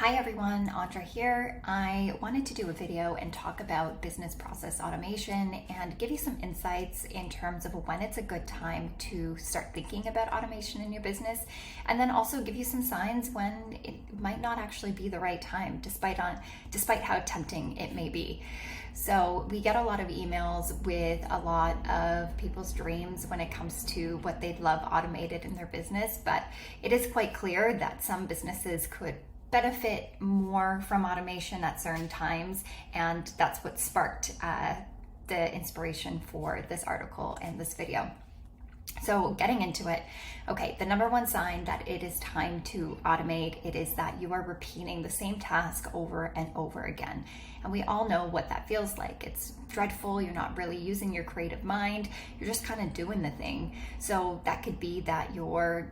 Hi everyone, Audra here. I wanted to do a video and talk about business process automation and give you some insights in terms of when it's a good time to start thinking about automation in your business, and then also give you some signs when it might not actually be the right time, despite how tempting it may be. So we get a lot of emails with a lot of people's dreams when it comes to what they'd love automated in their business, but it is quite clear that some businesses could benefit more from automation at certain times, and that's what sparked the inspiration for this article and this video. So getting into it, okay, the number one sign that it is time to automate, it is that you are repeating the same task over and over again. And we all know what that feels like. It's dreadful. You're not really using your creative mind. You're just kind of doing the thing. So that could be that you're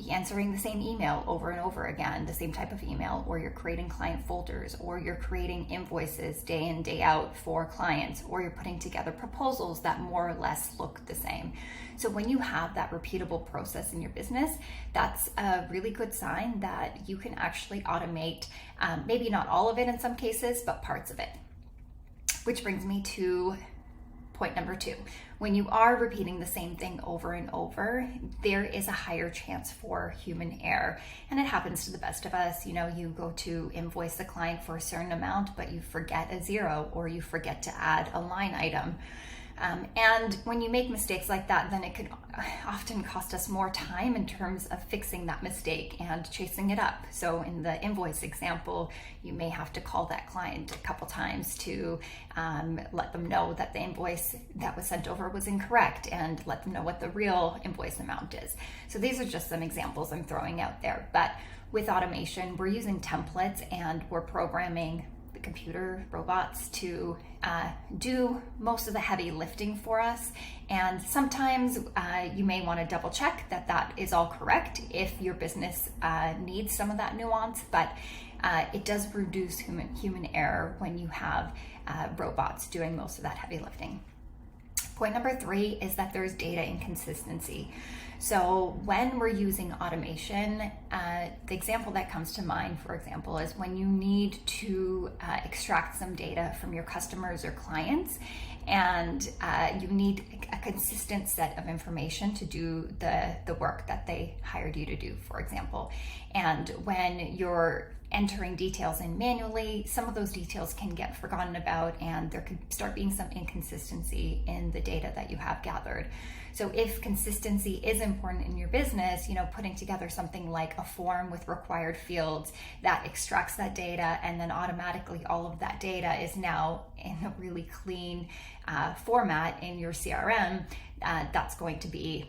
answering the same email over and over again, the same type of email, or you're creating client folders, or you're creating invoices day in, day out for clients, or you're putting together proposals that more or less look the same. So when you have that repeatable process in your business, that's a really good sign that you can actually automate, maybe not all of it in some cases, but parts of it. Which brings me to point number two. When you are repeating the same thing over and over, there is a higher chance for human error. And it happens to the best of us. You know, you go to invoice the client for a certain amount, but you forget a zero, or you forget to add a line item. And when you make mistakes like that, then it could often cost us more time in terms of fixing that mistake and chasing it up. So in the invoice example, you may have to call that client a couple times to let them know that the invoice that was sent over was incorrect, and let them know what the real invoice amount is. So these are just some examples I'm throwing out there. But with automation, we're using templates and we're programming the computer robots to do most of the heavy lifting for us. And sometimes you may want to double check that that is all correct if your business needs some of that nuance, but it does reduce human error when you have robots doing most of that heavy lifting. Point number three is that there's data inconsistency. So when we're using automation, the example that comes to mind, for example, is when you need to extract some data from your customers or clients, and you need a consistent set of information to do the work that they hired you to do, for example. And when you're entering details in manually, some of those details can get forgotten about, and there could start being some inconsistency in the data that you have gathered. So if consistency is important in your business, you know, putting together something like a form with required fields that extracts that data, and then automatically all of that data is now in a really clean format in your CRM, that's going to be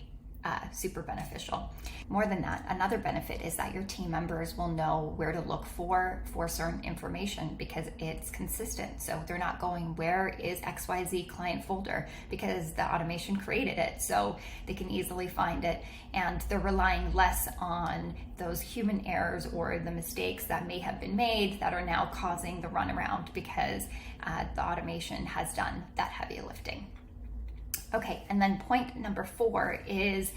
super beneficial. More than that, another benefit is that your team members will know where to look for certain information because it's consistent. So they're not going, where is XYZ client folder? Because the automation created it, so they can easily find it. And they're relying less on those human errors or the mistakes that may have been made that are now causing the runaround because the automation has done that heavy lifting. Okay, and then point number four is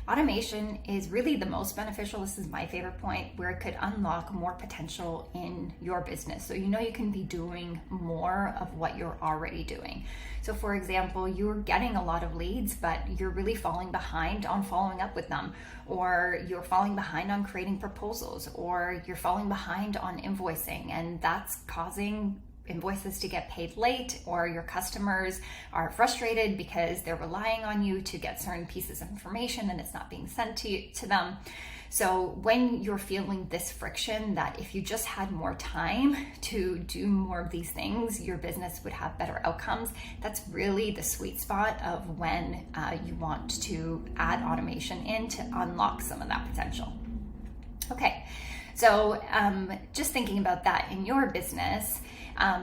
automation is really the most beneficial. This is my favorite point, where it could unlock more potential in your business. So you know you can be doing more of what you're already doing. So for example, you're getting a lot of leads, but you're really falling behind on following up with them, or you're falling behind on creating proposals, or you're falling behind on invoicing, and that's causing invoices to get paid late, or your customers are frustrated because they're relying on you to get certain pieces of information and it's not being sent to them. So when you're feeling this friction, that if you just had more time to do more of these things, your business would have better outcomes, that's really the sweet spot of when you want to add automation in to unlock some of that potential. Okay, so just thinking about that in your business,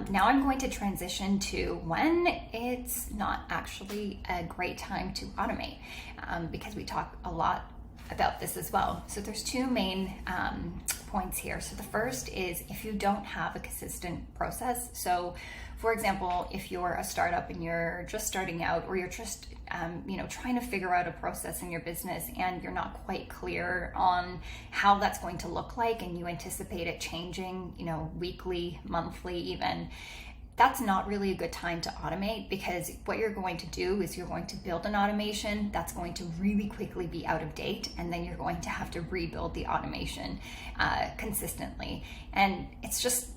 now I'm going to transition to when it's not actually a great time to automate, because we talk a lot about this as well. So there's two main points here. So the first is if you don't have a consistent process. So for example, if you're a startup and you're just starting out, or you're just trying to figure out a process in your business and you're not quite clear on how that's going to look like, and you anticipate it changing, weekly, monthly even, that's not really a good time to automate, because what you're going to do is you're going to build an automation that's going to really quickly be out of date, and then you're going to have to rebuild the automation consistently. And it's just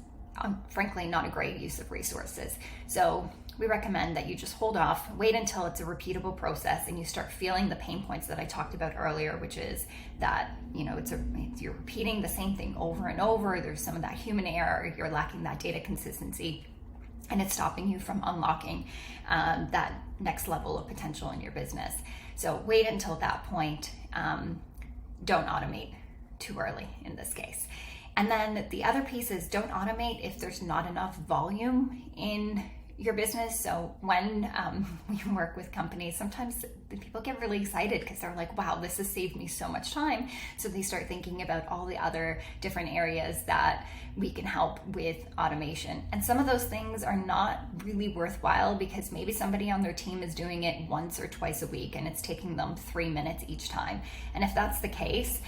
frankly not a great use of resources. So we recommend that you just hold off, wait until it's a repeatable process and you start feeling the pain points that I talked about earlier, which is that you're repeating the same thing over and over. There's some of that human error, you're lacking that data consistency, and it's stopping you from unlocking that next level of potential in your business. So wait until that point. Don't automate too early in this case. And then the other piece is, don't automate if there's not enough volume in your business. So when we work with companies, sometimes the people get really excited because they're like, wow, this has saved me so much time. So they start thinking about all the other different areas that we can help with automation. And some of those things are not really worthwhile, because maybe somebody on their team is doing it once or twice a week and it's taking them 3 minutes each time. And if that's the case,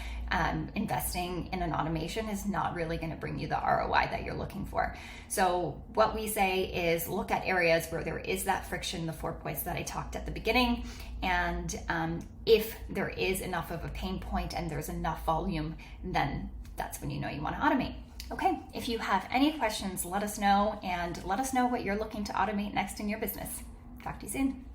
investing in an automation is not really going to bring you the ROI that you're looking for. So what we say is look at areas where there is that friction, the 4 points that I talked at the beginning. And if there is enough of a pain point and there's enough volume, then that's when you know you want to automate. Okay, if you have any questions, let us know, and let us know what you're looking to automate next in your business. Talk to you soon.